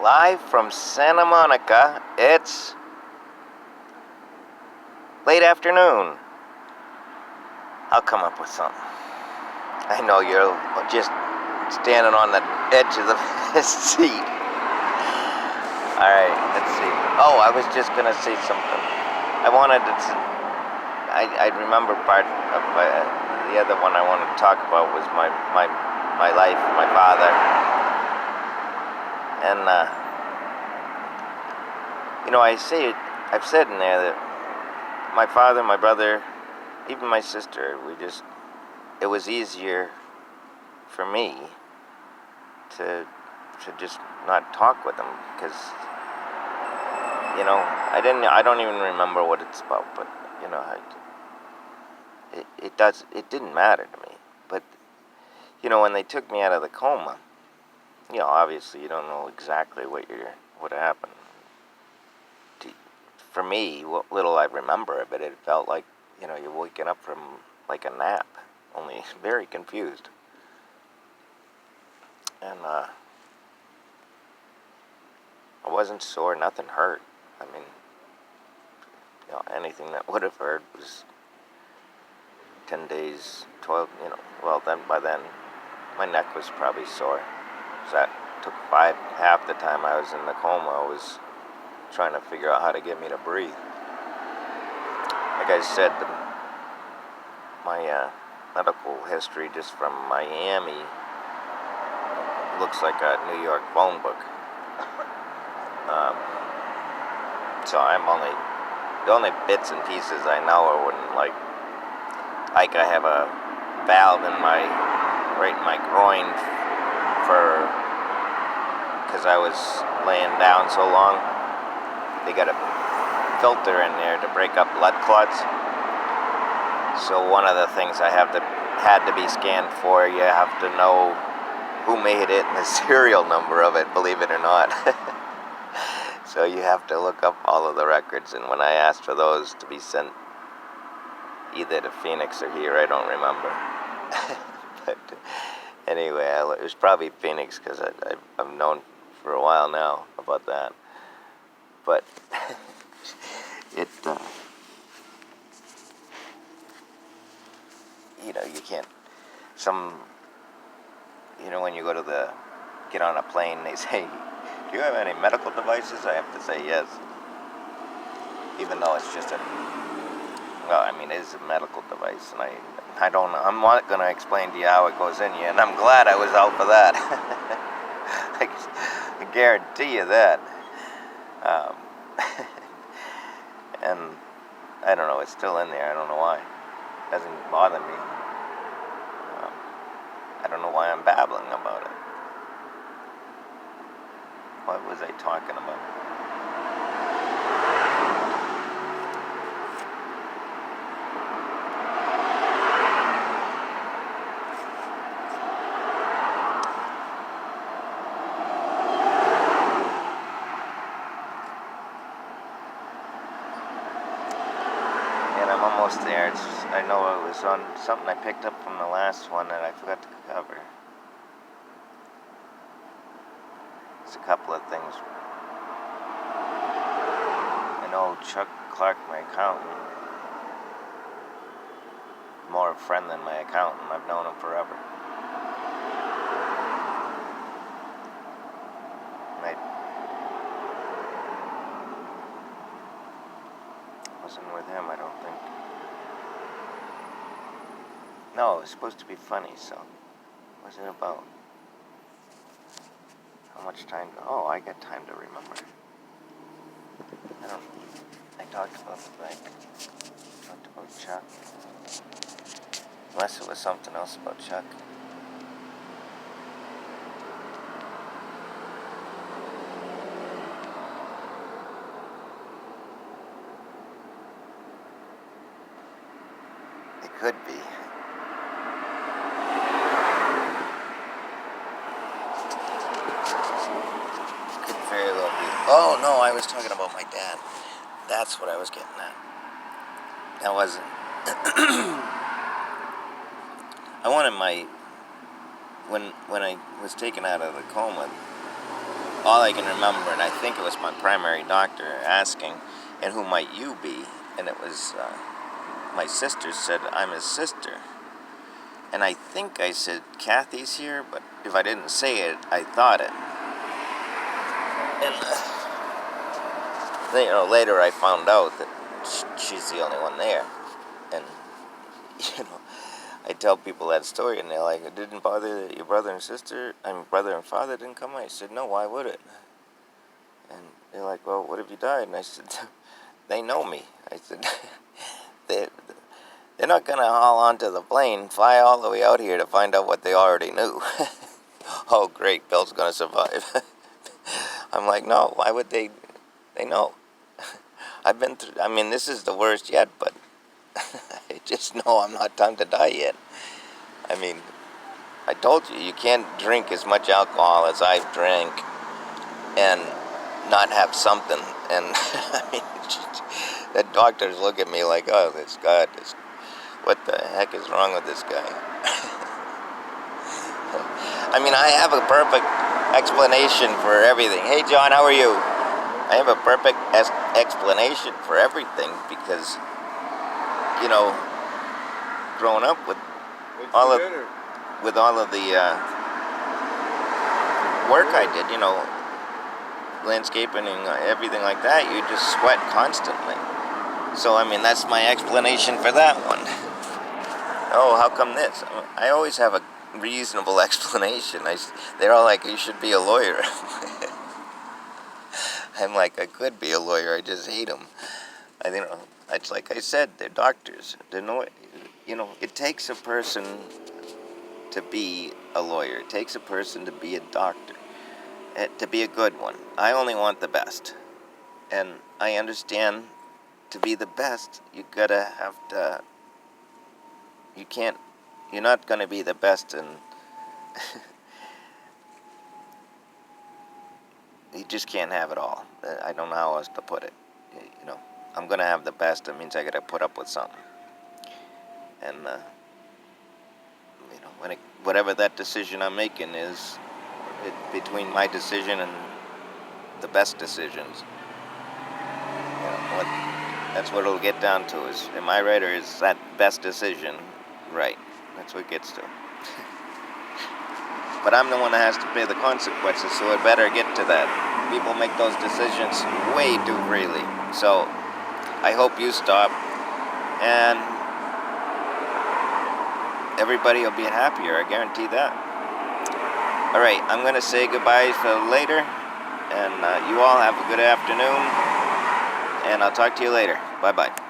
live from Santa Monica. It's late afternoon. I'll come up with something. I know you're just standing on the edge of the seat. Alright, let's see. Oh, I was just going to say something. I remember part of the other one I wanted to talk about was my life, my father. And, I've said in there that my father, my brother, even my sister, it was easier for me to just not talk with them, because, I don't even remember what it's about, but, it didn't matter to me. But, when they took me out of the coma, obviously you don't know exactly what happened. For me, what little I remember of it, it felt like, you're waking up from like a nap, only very confused. And I wasn't sore, nothing hurt. I mean, anything that would have hurt was 10 days, 12, by then my neck was probably sore. So that took half the time I was in the coma, I was trying to figure out how to get me to breathe. Like I said, my medical history just from Miami looks like a New York phone book. So the only bits and pieces I know are when, like I have a valve right in my groin because I was laying down so long. They got a filter in there to break up blood clots. So one of the things had to be scanned for, you have to know who made it and the serial number of it, believe it or not. So you have to look up all of the records, and when I asked for those to be sent either to Phoenix or here, I don't remember. But anyway, it was probably Phoenix, because I've known for a while now about that. But you can't, when you get on a plane, they say, do you have any medical devices? I have to say yes. Even though it's just it is a medical device, and I'm not going to explain to you how it goes in you, and I'm glad I was out for that. I guarantee you that. And I don't know, it's still in there. I don't know why. It doesn't bother me. I don't know why I'm babbling about it. What was I talking about? Almost there. I know it was on something I picked up from the last one that I forgot to cover. It's a couple of things. I know Chuck Clark, my accountant, more a friend than my accountant. I've known him forever. Wasn't with him, I don't think. No, it was supposed to be funny, so what was it about? How much time? Oh, I got time to remember. I talked about the bank. Talked about Chuck. Unless it was something else about Chuck. It could be. Oh, no, I was talking about my dad. That's what I was getting at. That wasn't. I wanted when I was taken out of the coma, all I can remember, and I think it was my primary doctor asking, and who might you be? And it was, my sister said, I'm his sister. And I think I said, Kathy's here, but if I didn't say it, I thought it. And, later I found out that she's the only one there. And, I tell people that story, and they're like, it didn't bother your brother and brother and father didn't come? I said, no, why would it? And they're like, well, what if you died? And I said, they know me. I said, they're not going to haul onto the plane, fly all the way out here to find out what they already knew. Oh, great, Bill's going to survive. I'm like, no, why would they know. I've been through, this is the worst yet, but I just know I'm not time to die yet. I told you, you can't drink as much alcohol as I've drank and not have something. And the doctors look at me like, oh, what the heck is wrong with this guy? I have a perfect explanation for everything. Hey, John, how are you? I have a perfect explanation for everything because, growing up with all of the work I did, landscaping and everything like that, you just sweat constantly. So, that's my explanation for that one. Oh, how come this? I always have a reasonable explanation. They're all like, you should be a lawyer. I'm like, I could be a lawyer, I just hate them. It's like I said, they're doctors. It takes a person to be a lawyer. It takes a person to be a doctor, to be a good one. I only want the best. And I understand to be the best, you're not going to be the best, and you just can't have it all. I don't know how else to put it. I'm going to have the best. It means I got to put up with something. And, whatever that decision I'm making is, between my decision and the best decisions. That's what it'll get down to is, am I right, or is that best decision right? That's what it gets to. But I'm the one that has to pay the consequences, so it better get to that. People make those decisions way too freely. So I hope you stop, and everybody will be happier, I guarantee that. All right, I'm going to say goodbye for later, and you all have a good afternoon, and I'll talk to you later. Bye-bye.